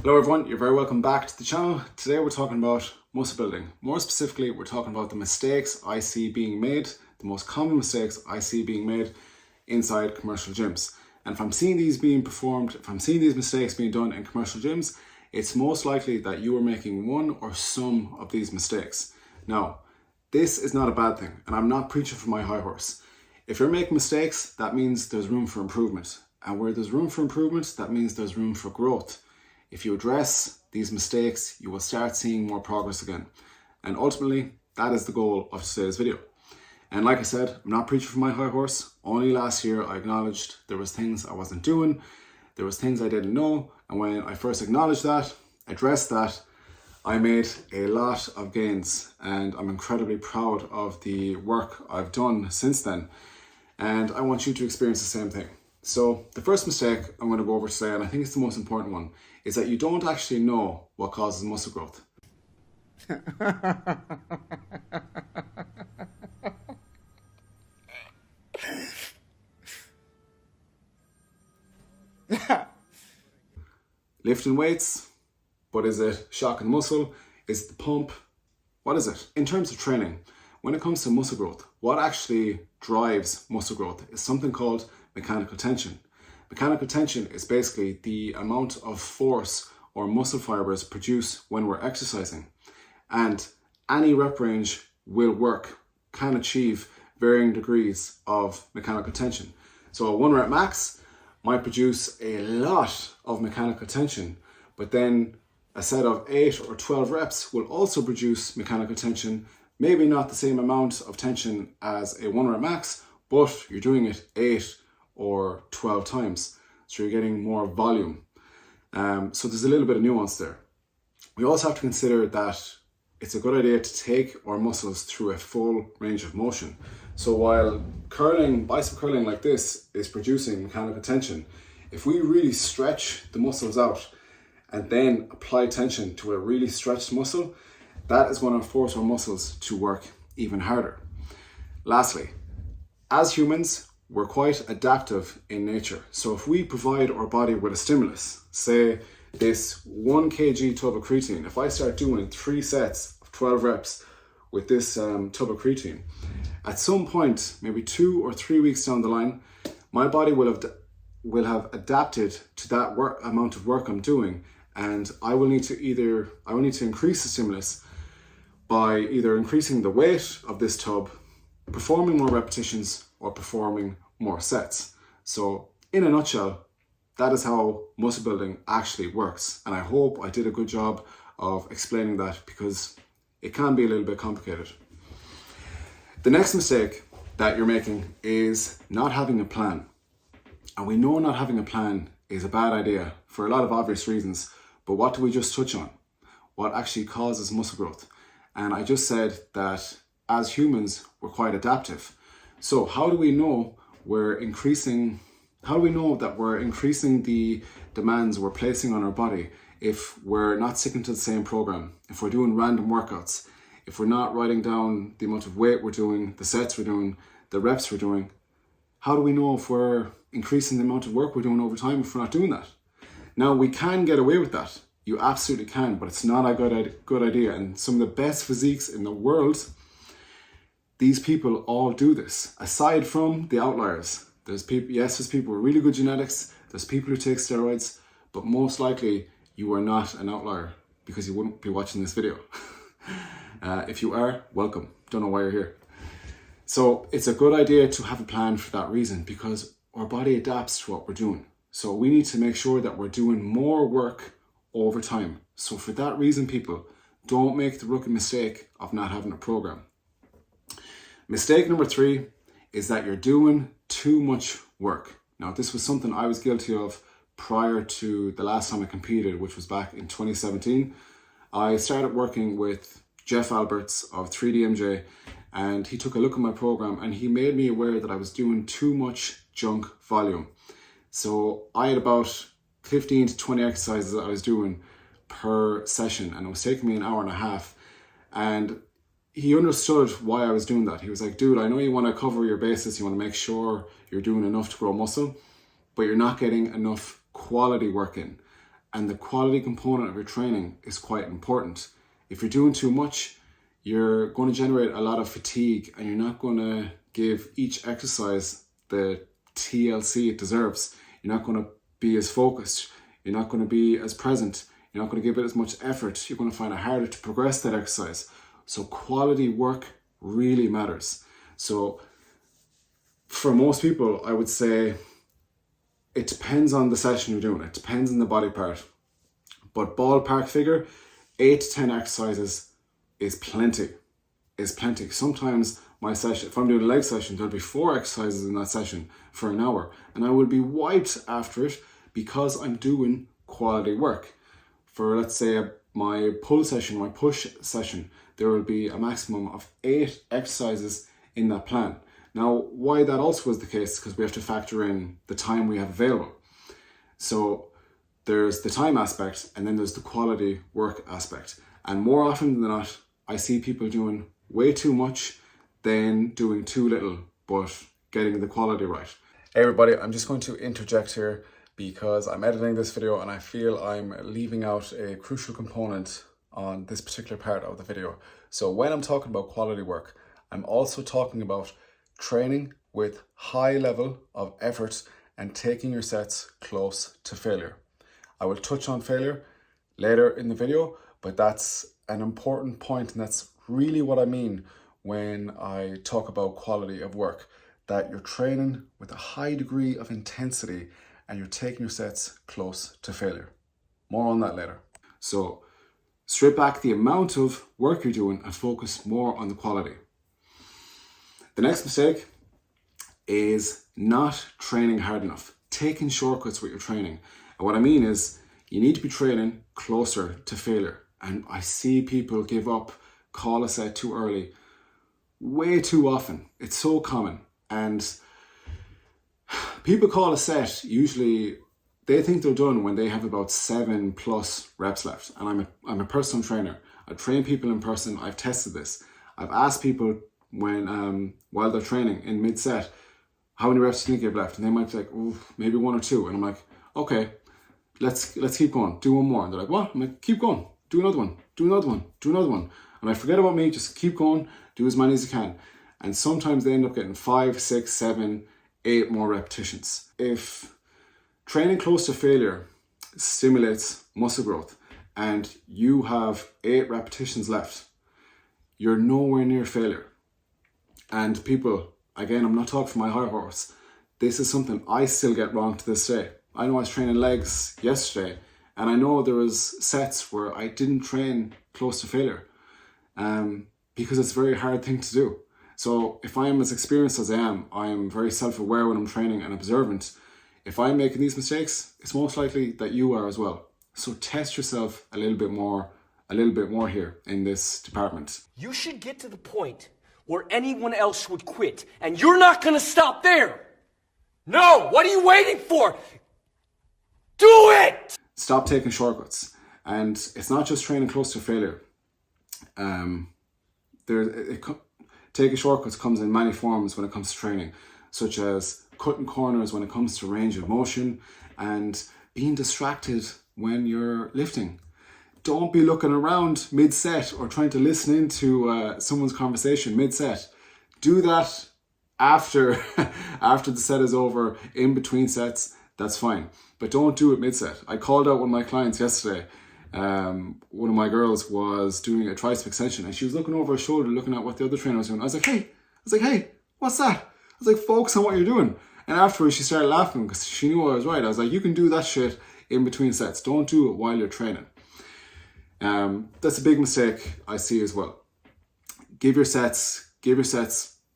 Hello everyone, you're very welcome back to the channel. Today we're talking about muscle building. More specifically, we're talking about the mistakes I see being made, the most common mistakes I see being made inside commercial gyms. And if I'm seeing these being performed, if I'm seeing these mistakes being done in commercial gyms, it's most likely that you are making one or some of these mistakes. Now, this is not a bad thing, and I'm not preaching from my high horse. If you're making mistakes, that means there's room for improvement. And where there's room for improvement, that means there's room for growth. If you address these mistakes, you will start seeing more progress again. And ultimately, that is the goal of today's video. And like I said, I'm not preaching from my high horse. Only last year I acknowledged there was things I wasn't doing, there was things I didn't know, and when I first acknowledged that, addressed that, I made a lot of gains, and I'm incredibly proud of the work I've done since then. And I want you to experience the same thing. So the first mistake I'm going to go over today, and I think it's the most important one, is that you don't actually know what causes muscle growth. Lifting weights, but is it shocking muscle? Is it the pump? What is it? In terms of training, when it comes to muscle growth, what actually drives muscle growth is something called mechanical tension. Mechanical tension is basically the amount of force or muscle fibers produce when we're exercising. And any rep range will work, can achieve varying degrees of mechanical tension. So a 1 rep max might produce a lot of mechanical tension, but then a set of 8 or 12 reps will also produce mechanical tension, maybe not the same amount of tension as a 1 rep max, but you're doing it 8 or 12 times. So you're getting more volume. So there's a little bit of nuance there. We also have to consider that it's a good idea to take our muscles through a full range of motion. So while curling, bicep curling like this is producing mechanical tension, if we really stretch the muscles out and then apply tension to a really stretched muscle, that is going to force our muscles to work even harder. Lastly, as humans, we're quite adaptive in nature. So if we provide our body with a stimulus, say this 1 kg tub of creatine, if I start doing 3 sets of 12 reps with this tub of creatine, at some point, maybe 2 or 3 weeks down the line, my body will have adapted to that amount of work I'm doing, and I will need to increase the stimulus by either increasing the weight of this tub, performing more repetitions, or performing more sets. So in a nutshell, that is how muscle building actually works. And I hope I did a good job of explaining that, because it can be a little bit complicated. The next mistake that you're making is not having a plan. And we know not having a plan is a bad idea for a lot of obvious reasons, but what do we just touch on? What actually causes muscle growth? And I just said that as humans, we're quite adaptive. So how do we know that we're increasing the demands we're placing on our body if we're not sticking to the same program, if we're doing random workouts, if we're not writing down the amount of weight we're doing, the sets we're doing, the reps we're doing? How do we know if we're increasing the amount of work we're doing over time if we're not doing that? Now, we can get away with that. You absolutely can, but it's not a good idea. And some of the best physiques in the world, these people all do this. Aside from the outliers, there's people with really good genetics, there's people who take steroids, but most likely you are not an outlier, because you wouldn't be watching this video. If you are, welcome. Don't know why you're here. So it's a good idea to have a plan for that reason, because our body adapts to what we're doing. So we need to make sure that we're doing more work over time. So for that reason, people, don't make the rookie mistake of not having a program. Mistake number 3 is that you're doing too much work. Now, this was something I was guilty of prior to the last time I competed, which was back in 2017. I started working with Jeff Alberts of 3DMJ, and he took a look at my program and he made me aware that I was doing too much junk volume. So I had about 15 to 20 exercises that I was doing per session, and it was taking me an hour and a half. And he understood why I was doing that. He was like, dude, I know you want to cover your bases, you want to make sure you're doing enough to grow muscle, but you're not getting enough quality work in. and the quality component of your training is quite important. If you're doing too much, you're going to generate a lot of fatigue and you're not going to give each exercise the TLC it deserves. You're not going to be as focused. You're not going to be as present. You're not going to give it as much effort. You're going to find it harder to progress that exercise. So quality work really matters. So for most people, I would say it depends on the session you're doing. It depends on the body part. But ballpark figure, 8 to 10 exercises is plenty. Sometimes my session, if I'm doing a leg session, there'll be 4 exercises in that session for an hour, and I will be wiped after it because I'm doing quality work. For, let's say, my pull session, my push session, there will be a maximum of 8 exercises in that plan. Now, why that also is the case, because we have to factor in the time we have available. So there's the time aspect, and then there's the quality work aspect. And more often than not, I see people doing way too much than doing too little, but getting the quality right. Hey everybody, I'm just going to interject here because I'm editing this video and I feel I'm leaving out a crucial component on this particular part of the video. So when I'm talking about quality work, I'm also talking about training with high level of effort and taking your sets close to failure. I will touch on failure later in the video, but that's an important point, and that's really what I mean when I talk about quality of work, that you're training with a high degree of intensity and you're taking your sets close to failure. More on that later. So strip back the amount of work you're doing and focus more on the quality. The next mistake is not training hard enough, taking shortcuts with your training. And what I mean is you need to be training closer to failure. And I see people give up, call a set too early, way too often. It's so common. And people call a set, usually they think they're done when they have about 7+ reps left. And I'm a personal trainer. I train people in person. I've tested this. I've asked people when while they're training in mid-set, how many reps do you think you have left? And they might be like, oh, maybe 1 or 2. And I'm like, okay, let's keep going. Do one more. And they're like, what? I'm like, keep going. Do another one. Do another one. Do another one. And I forget about me. Just keep going. Do as many as you can. And sometimes they end up getting 5, 6, 7, 8 more repetitions. If training close to failure stimulates muscle growth and you have 8 repetitions left, you're nowhere near failure. And people, again, I'm not talking from my high horse. This is something I still get wrong to this day. I know I was training legs yesterday, and I know there was sets where I didn't train close to failure because it's a very hard thing to do. So if I'm as experienced as I am, I'm very self-aware when I'm training and observant. If I'm making these mistakes, it's most likely that you are as well. So test yourself a little bit more here in this department. You should get to the point where anyone else would quit, and you're not gonna stop there. No, what are you waiting for? Do it! Stop taking shortcuts. And it's not just training close to failure. Taking shortcuts comes in many forms when it comes to training, such as cutting corners when it comes to range of motion and being distracted when you're lifting. Don't be looking around mid-set or trying to listen into someone's conversation mid-set. Do that after the set is over, in between sets, that's fine. But don't do it mid-set. I called out one of my clients yesterday. One of my girls was doing a tricep extension and she was looking over her shoulder, looking at what the other trainer was doing. I was like, hey, what's that? I was like, focus on what you're doing. And afterwards she started laughing because she knew I was right. I was like, you can do that shit in between sets. Don't do it while you're training. That's a big mistake I see as well. Give your sets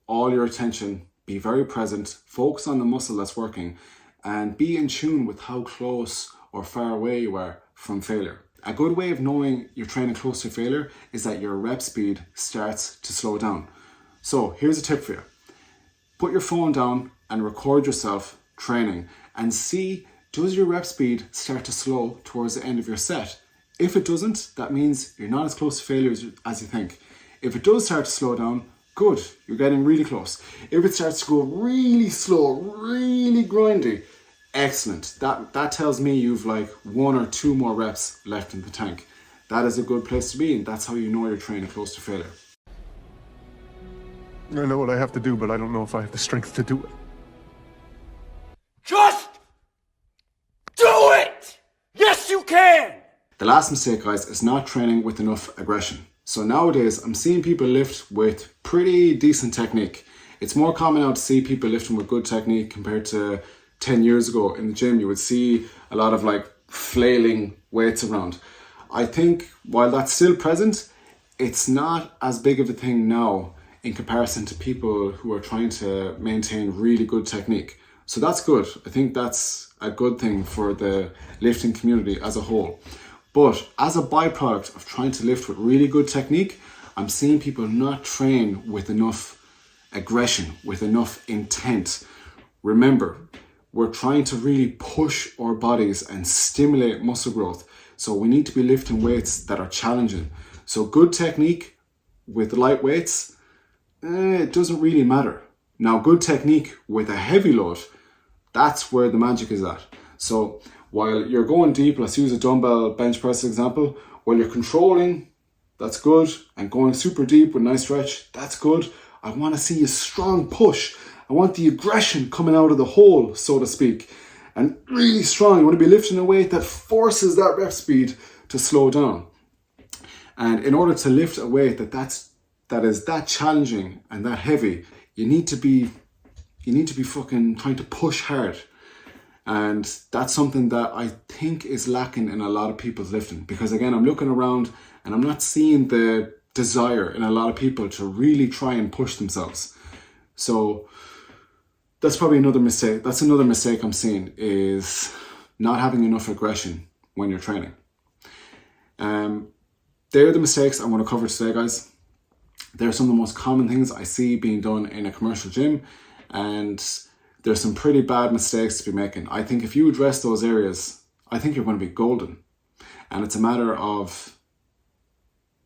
all your attention, be very present, focus on the muscle that's working, and be in tune with how close or far away you are from failure. A good way of knowing you're training close to failure is that your rep speed starts to slow down. So here's a tip for you. Put your phone down and record yourself training and see, does your rep speed start to slow towards the end of your set? If it doesn't, that means you're not as close to failure as you think. If it does start to slow down, good, you're getting really close. If it starts to go really slow, really grindy, Excellent. That tells me you've like 1 or 2 more reps left in the tank. That is a good place to be, and that's how you know you're training close to failure. I know what I have to do, but I don't know if I have the strength to do it. Just do it! Yes, you can! The last mistake, guys, is not training with enough aggression. So nowadays, I'm seeing people lift with pretty decent technique. It's more common now to see people lifting with good technique compared to 10 years ago in the gym. You would see a lot of like flailing weights around. I think while that's still present, it's not as big of a thing now in comparison to people who are trying to maintain really good technique. So that's good. I think that's a good thing for the lifting community as a whole. But as a byproduct of trying to lift with really good technique, I'm seeing people not train with enough aggression, with enough intent. Remember, we're trying to really push our bodies and stimulate muscle growth. So we need to be lifting weights that are challenging. So good technique with light weights, it doesn't really matter. Now, good technique with a heavy load, that's where the magic is at. So while you're going deep, let's use a dumbbell bench press example, while you're controlling, that's good, and going super deep with nice stretch, that's good. I want to see a strong push. I want the aggression coming out of the hole, so to speak, and really strong. You want to be lifting a weight that forces that rep speed to slow down. And in order to lift a weight that is that challenging and that heavy, you need to be fucking trying to push hard. And that's something that I think is lacking in a lot of people's lifting. Because again, I'm looking around and I'm not seeing the desire in a lot of people to really try and push themselves. So that's probably another mistake. That's another mistake I'm seeing, is not having enough aggression when you're training. They're the mistakes I want to cover today, guys. They're some of the most common things I see being done in a commercial gym, and there's some pretty bad mistakes to be making. I think if you address those areas, I think you're going to be golden. And it's a matter of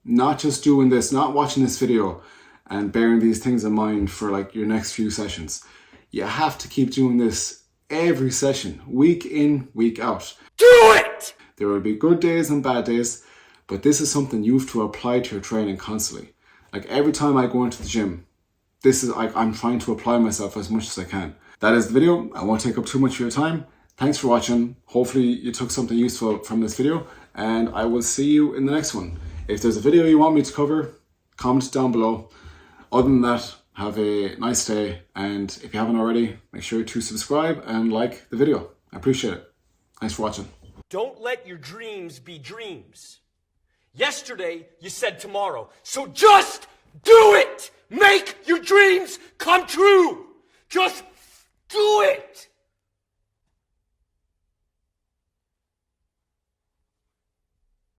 not just doing this, not watching this video and bearing these things in mind for like your next few sessions. You have to keep doing this every session, week in, week out. Do it! There will be good days and bad days, but this is something you have to apply to your training constantly. Like every time I go into the gym, this is like I'm trying to apply myself as much as I can. That is the video. I won't take up too much of your time. Thanks for watching. Hopefully you took something useful from this video, and I will see you in the next one. If there's a video you want me to cover, comment down below. Other than that, have a nice day, and if you haven't already, make sure to subscribe and like the video. I appreciate it. Thanks for watching. Don't let your dreams be dreams. Yesterday, you said tomorrow. So just do it! Make your dreams come true! Just do it!